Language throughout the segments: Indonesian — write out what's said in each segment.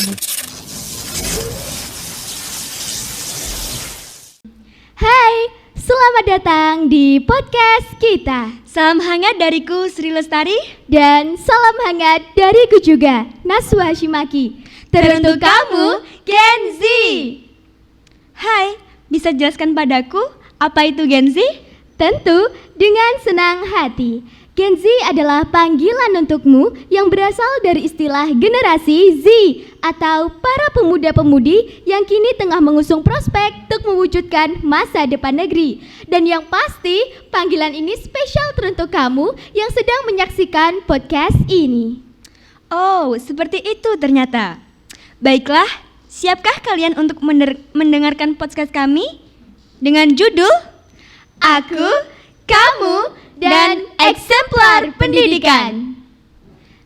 Hai, selamat datang di podcast kita. Salam hangat dariku Sri Lestari Dan salam hangat dariku juga, Naswa Hashimaki. Teruntuk kamu, Gen Z. Hai, bisa jelaskan padaku apa itu Gen Z? Tentu dengan senang hati. Gen Z adalah panggilan untukmu yang berasal dari istilah generasi Z atau para pemuda-pemudi yang kini tengah mengusung prospek untuk mewujudkan masa depan negeri. Dan yang pasti, panggilan ini spesial teruntuk kamu yang sedang menyaksikan podcast ini. Oh, seperti itu ternyata. Baiklah, siapkah kalian untuk mendengarkan podcast kami? Dengan judul Aku, kamu, dan eksemplar pendidikan.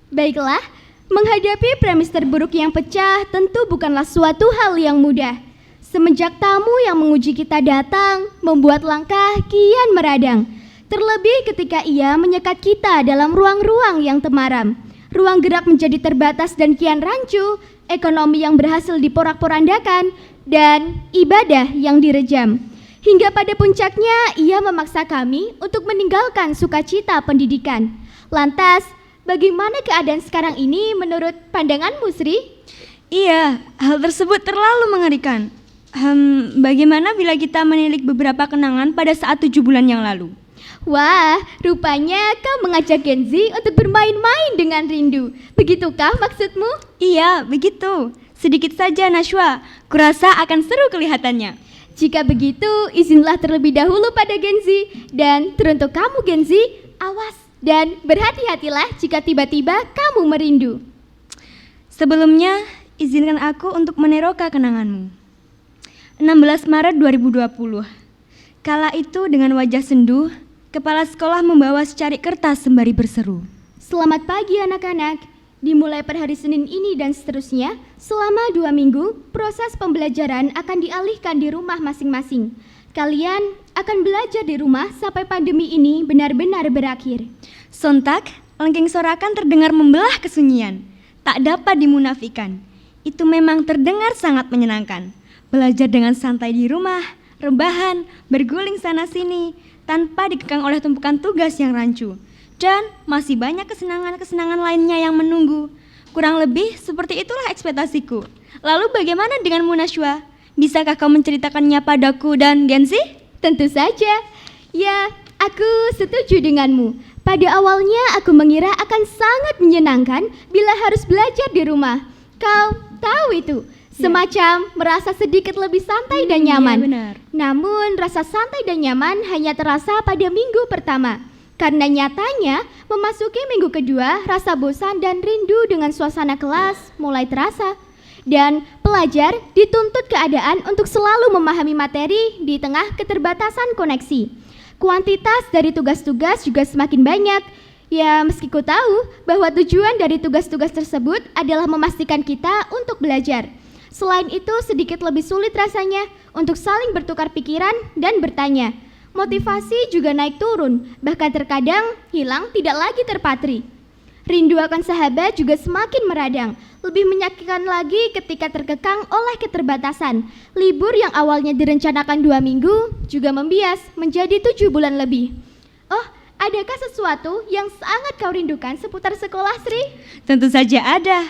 Baiklah, menghadapi premis terburuk yang pecah tentu bukanlah suatu hal yang mudah. Semenjak tamu yang menguji kita datang, membuat langkah kian meradang. Terlebih ketika ia menyekat kita dalam ruang-ruang yang temaram. Ruang gerak menjadi terbatas dan kian rancu, ekonomi yang berhasil diporak-porandakan, dan ibadah yang direjam. Hingga pada puncaknya, ia memaksa kami untuk meninggalkan sukacita pendidikan. Lantas, bagaimana keadaan sekarang ini menurut pandanganmu, Sri? Iya, hal tersebut terlalu mengerikan. Bagaimana bila kita menilik beberapa kenangan pada saat 7 bulan yang lalu? Wah, rupanya kau mengajak Gen Z untuk bermain-main dengan rindu. Begitukah maksudmu? Iya, begitu. Sedikit saja Nashwa, kurasa akan seru kelihatannya. Jika begitu, izinlah terlebih dahulu pada Gen Z. Dan teruntuk kamu Gen Z, awas dan berhati-hatilah jika tiba-tiba kamu merindu. Sebelumnya, izinkan aku untuk meneroka kenanganmu. 16 Maret 2020. Kala itu dengan wajah sendu, kepala sekolah membawa secari kertas sembari berseru. Selamat pagi anak-anak. Dimulai per hari Senin ini dan seterusnya, selama 2 minggu, proses pembelajaran akan dialihkan di rumah masing-masing. Kalian akan belajar di rumah sampai pandemi ini benar-benar berakhir. Sontak, lengking sorakan terdengar membelah kesunyian. Tak dapat dimunafikan. Itu memang terdengar sangat menyenangkan. Belajar dengan santai di rumah, rebahan, berguling sana-sini, tanpa dikekang oleh tumpukan tugas yang rancu. Dan masih banyak kesenangan-kesenangan lainnya yang menunggu. Kurang lebih seperti itulah ekspektasiku. Lalu bagaimana denganmu Nashwa? Bisakah kau menceritakannya padaku dan Gen Z? Tentu saja. Ya, aku setuju denganmu. Pada awalnya aku mengira akan sangat menyenangkan bila harus belajar di rumah. Kau tahu itu, semacam merasa sedikit lebih santai dan nyaman. Ya, benar. Namun rasa santai dan nyaman hanya terasa pada minggu pertama. Karena nyatanya, memasuki minggu kedua, rasa bosan dan rindu dengan suasana kelas mulai terasa. Dan pelajar dituntut keadaan untuk selalu memahami materi di tengah keterbatasan koneksi. Kuantitas dari tugas-tugas juga semakin banyak. Ya, meski ku tahu bahwa tujuan dari tugas-tugas tersebut adalah memastikan kita untuk belajar. Selain itu, sedikit lebih sulit rasanya untuk saling bertukar pikiran dan bertanya. Motivasi juga naik turun, bahkan terkadang hilang tidak lagi terpatri. Rindu akan sahabat juga semakin meradang, lebih menyakitkan lagi ketika terkekang oleh keterbatasan. Libur yang awalnya direncanakan 2 minggu juga membias menjadi 7 bulan lebih. Oh, adakah sesuatu yang sangat kau rindukan seputar sekolah, Sri? Tentu saja ada.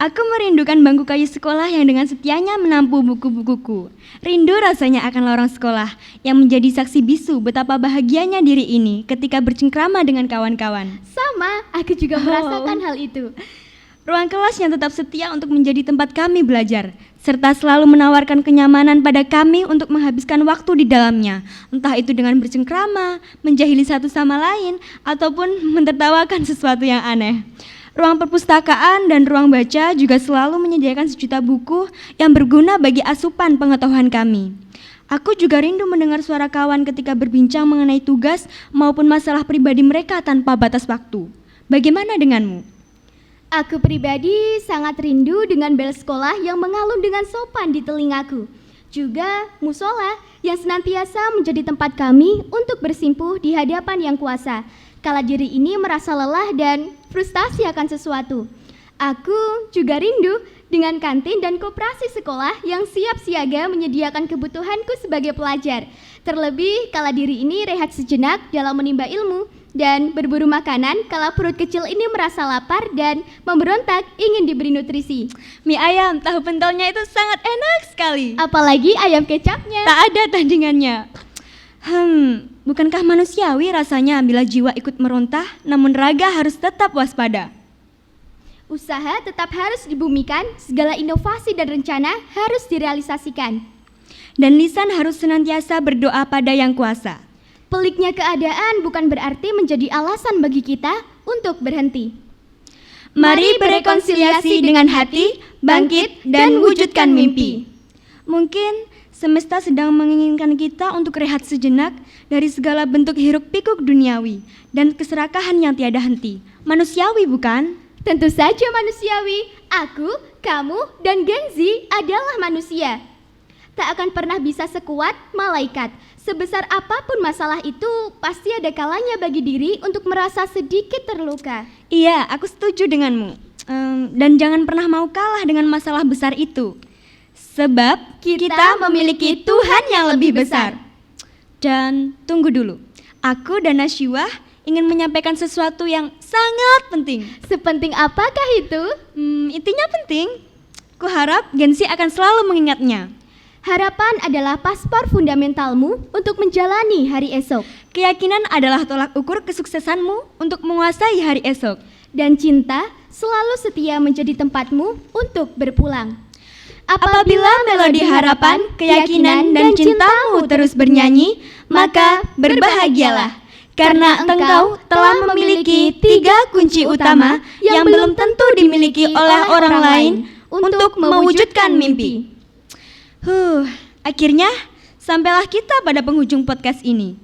Aku merindukan bangku kayu sekolah yang dengan setianya menampung buku-bukuku. Rindu rasanya akan lorong sekolah yang menjadi saksi bisu betapa bahagianya diri ini ketika bercengkrama dengan kawan-kawan. Sama, aku juga merasakan hal itu. Ruang kelas yang tetap setia untuk menjadi tempat kami belajar, serta selalu menawarkan kenyamanan pada kami untuk menghabiskan waktu di dalamnya, entah itu dengan bercengkrama, menjahili satu sama lain, ataupun mentertawakan sesuatu yang aneh. Ruang perpustakaan dan ruang baca juga selalu menyediakan sejuta buku yang berguna bagi asupan pengetahuan kami. Aku juga rindu mendengar suara kawan ketika berbincang mengenai tugas maupun masalah pribadi mereka tanpa batas waktu. Bagaimana denganmu? Aku pribadi sangat rindu dengan bel sekolah yang mengalun dengan sopan di telingaku. Juga musola yang senantiasa menjadi tempat kami untuk bersimpuh di hadapan Yang Kuasa. Kala diri ini merasa lelah dan frustasi akan sesuatu. Aku juga rindu dengan kantin dan koperasi sekolah yang siap siaga menyediakan kebutuhanku sebagai pelajar. Terlebih kala diri ini rehat sejenak dalam menimba ilmu dan berburu makanan kala perut kecil ini merasa lapar dan memberontak ingin diberi nutrisi. Mie ayam tahu pentolnya itu sangat enak sekali. Apalagi ayam kecapnya. Tak ada tandingannya. Bukankah manusiawi rasanya bila jiwa ikut merontah, namun raga harus tetap waspada. Usaha tetap harus dibumikan, segala inovasi dan rencana harus direalisasikan. Dan lisan harus senantiasa berdoa pada Yang Kuasa. Peliknya keadaan bukan berarti menjadi alasan bagi kita untuk berhenti. Mari berekonsiliasi dengan hati, bangkit, dan wujudkan mimpi. Mungkin semesta sedang menginginkan kita untuk rehat sejenak dari segala bentuk hiruk-pikuk duniawi dan keserakahan yang tiada henti. Manusiawi bukan? Tentu saja manusiawi. Aku, kamu, dan Genzi adalah manusia. Tak akan pernah bisa sekuat malaikat. Sebesar apapun masalah itu, pasti ada kalanya bagi diri untuk merasa sedikit terluka. Iya, aku setuju denganmu. Dan jangan pernah mau kalah dengan masalah besar itu. Sebab kita memiliki Tuhan yang lebih besar. Dan tunggu dulu, aku dan Nasyiwah ingin menyampaikan sesuatu yang sangat penting. Sepenting apakah itu? Intinya penting. Kuharap Genzi akan selalu mengingatnya. Harapan adalah paspor fundamentalmu untuk menjalani hari esok. Keyakinan adalah tolak ukur kesuksesanmu untuk menguasai hari esok. Dan cinta selalu setia menjadi tempatmu untuk berpulang. Apabila melodi harapan, keyakinan, dan cintamu terus bernyanyi, maka berbahagialah. Karena engkau telah memiliki 3 kunci utama yang belum tentu dimiliki oleh orang lain untuk mewujudkan mimpi. Akhirnya sampailah kita pada penghujung podcast ini.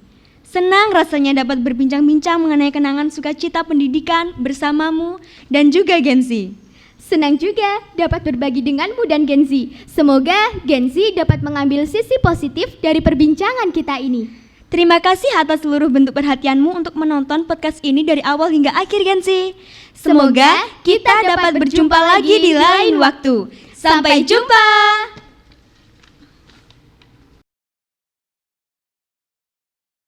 Senang rasanya dapat berbincang-bincang mengenai kenangan sukacita pendidikan bersamamu dan juga Genzi. Senang juga dapat berbagi denganmu dan Genzi. Semoga Genzi dapat mengambil sisi positif dari perbincangan kita ini. Terima kasih atas seluruh bentuk perhatianmu untuk menonton podcast ini dari awal hingga akhir, Genzi. Semoga kita dapat berjumpa lagi di lain waktu. Sampai jumpa.